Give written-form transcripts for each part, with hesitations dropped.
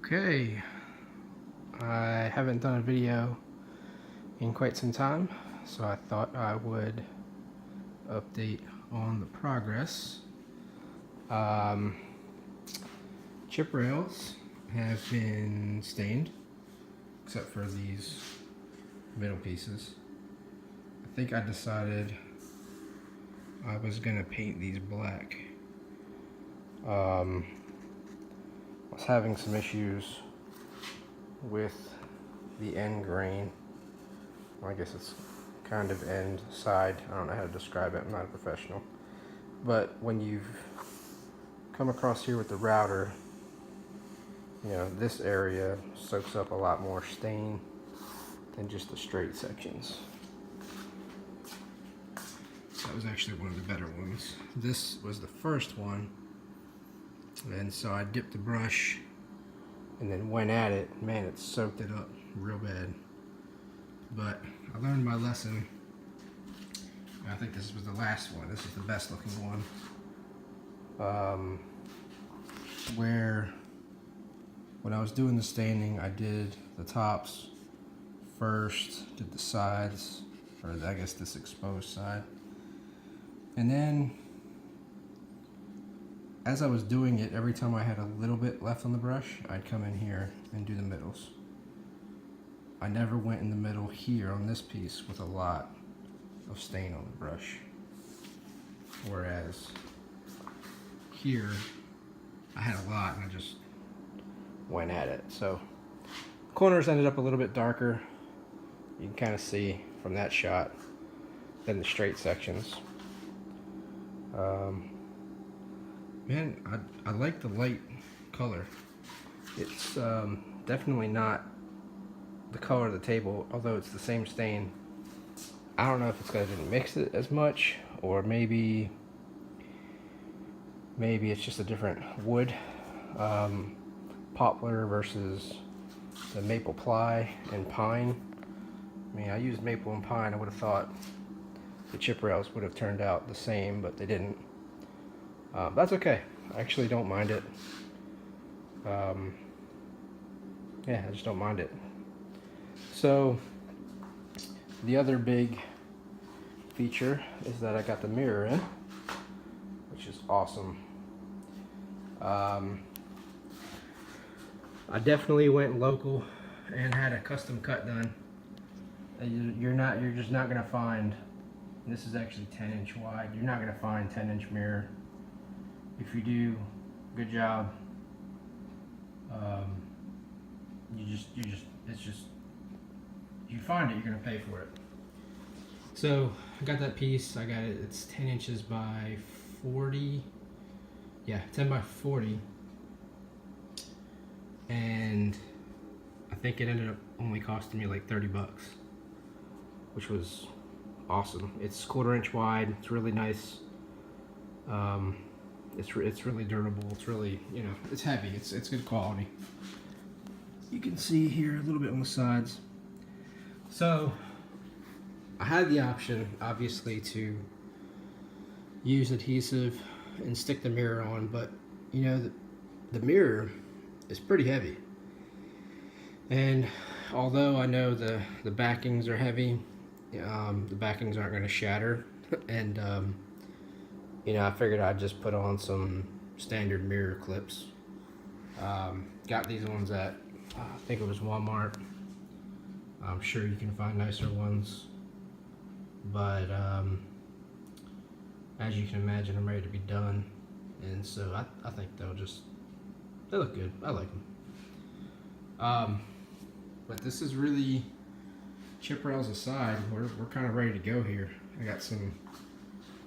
Okay, I haven't done a video in quite some time, so I thought I would update on the progress. Chip rails have been stained, except for these middle pieces. I think I decided I was gonna paint these black. I was having some issues with the end grain. Well, I guess it's kind of end side. I don't know how to describe it. I'm not a professional. But when you've come across here with the router, you know, this area soaks up a lot more stain than just the straight sections. That was actually one of the better ones. This was the first one. And so I dipped the brush and then went at it. Man, it soaked it up real bad. But I learned my lesson. I think this was the last one. This is the best looking one. Where when I was doing the staining, I did the tops first, did the sides, or I guess this exposed side. And then as I was doing it, every time I had a little bit left on the brush, I'd come in here and do the middles. I never went in the middle here on this piece with a lot of stain on the brush. Whereas here, I had a lot and I just went at it. So corners ended up a little bit darker. You can kind of see from that shot than the straight sections. Man, I like the light color. It's definitely not the color of the table, although it's the same stain. I don't know if it's because I didn't mix it as much, or maybe it's just a different wood. Poplar versus the maple ply and pine. I mean, I used maple and pine. I would have thought the chip rails would have turned out the same, but they didn't. That's okay. I actually don't mind it. Yeah, I just don't mind it. So the other big feature is that I got the mirror in, which is awesome. I definitely went local and had a custom cut done. You're just not gonna find, this is actually 10-inch wide. You're not gonna find 10-inch mirror. If you do, good job. You find it, you're gonna pay for it. So I got that piece. I got it. It's 10 inches by 40. Yeah, 10 by 40. And I think it ended up only costing me like 30 bucks, which was awesome. It's 1/4 inch wide. It's really nice. It's really durable. It's really, you know, it's heavy. It's good quality. You can see here a little bit on the sides. So I had the option, obviously, to use adhesive and stick the mirror on, but you know, the mirror is pretty heavy. And although I know the backings are heavy, the backings aren't going to shatter. And you know, I figured I'd just put on some standard mirror clips. Got these ones at, I think it was Walmart. I'm sure you can find nicer ones. But as you can imagine, I'm ready to be done. And so I think they look good. I like them. But this is really, chip rails aside, we're kind of ready to go here. I got some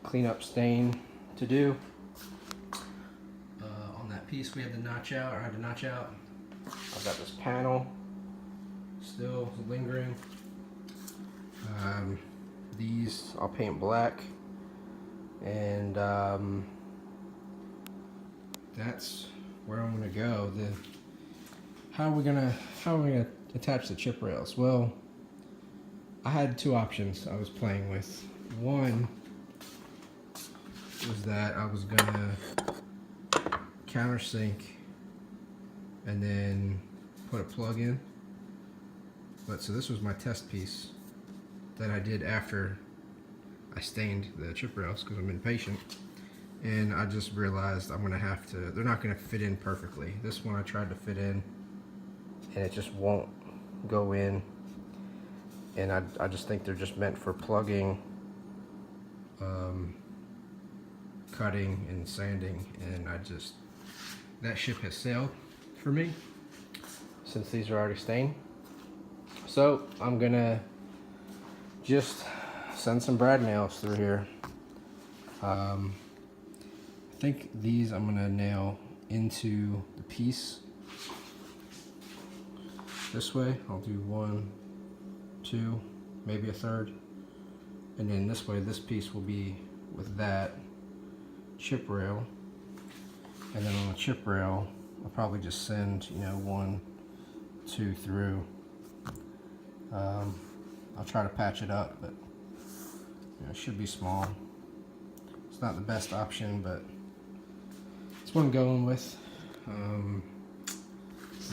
cleanup stain to do. On that piece we had to notch out, I've got this panel still lingering. These I'll paint black, and that's where I'm gonna go. How are we gonna attach the chip rails? Well, I had two options I was playing with. One was that I was gonna countersink and then put a plug in. But so this was my test piece that I did after I stained the chip rails because I'm impatient. And I just realized I'm gonna have to, they're not gonna fit in perfectly. This one I tried to fit in and it just won't go in. And I just think they're just meant for plugging, cutting and sanding. And that ship has sailed for me since these are already stained. So I'm gonna just send some brad nails through here. I think these I'm gonna nail into the piece this way. I'll do 1, 2, maybe a third, and then this way this piece will be with that chip rail, and then on the chip rail I'll probably just send 1, 2 through. I'll try to patch it up, but it should be small. It's not the best option, but it's what I'm going with. I'm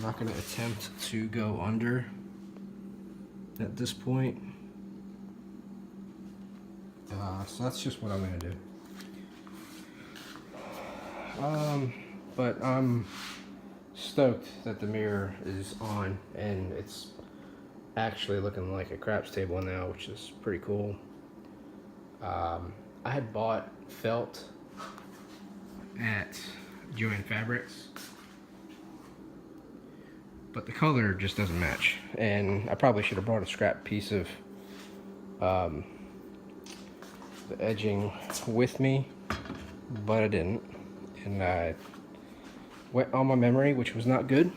not going to attempt to go under at this point. So that's just what I'm going to do. But I'm stoked that the mirror is on and it's actually looking like a craps table now, which is pretty cool. I had bought felt at Joann Fabrics, but the color just doesn't match, and I probably should have brought a scrap piece of the edging with me, but I didn't, and I went on my memory, which was not good.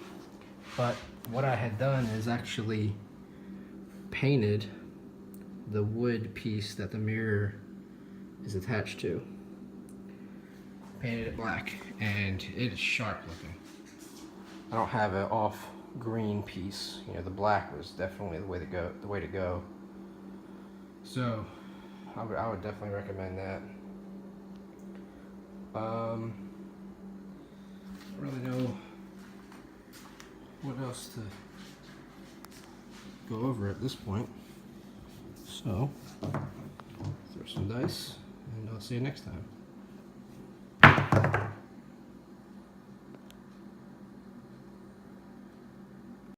But what I had done is actually painted the wood piece that the mirror is attached to. Painted it black, and it is sharp looking. I don't have an off green piece. The black was definitely the way to go. So I would definitely recommend that. I don't really know what else to go over at this point. So throw some dice, and I'll see you next time.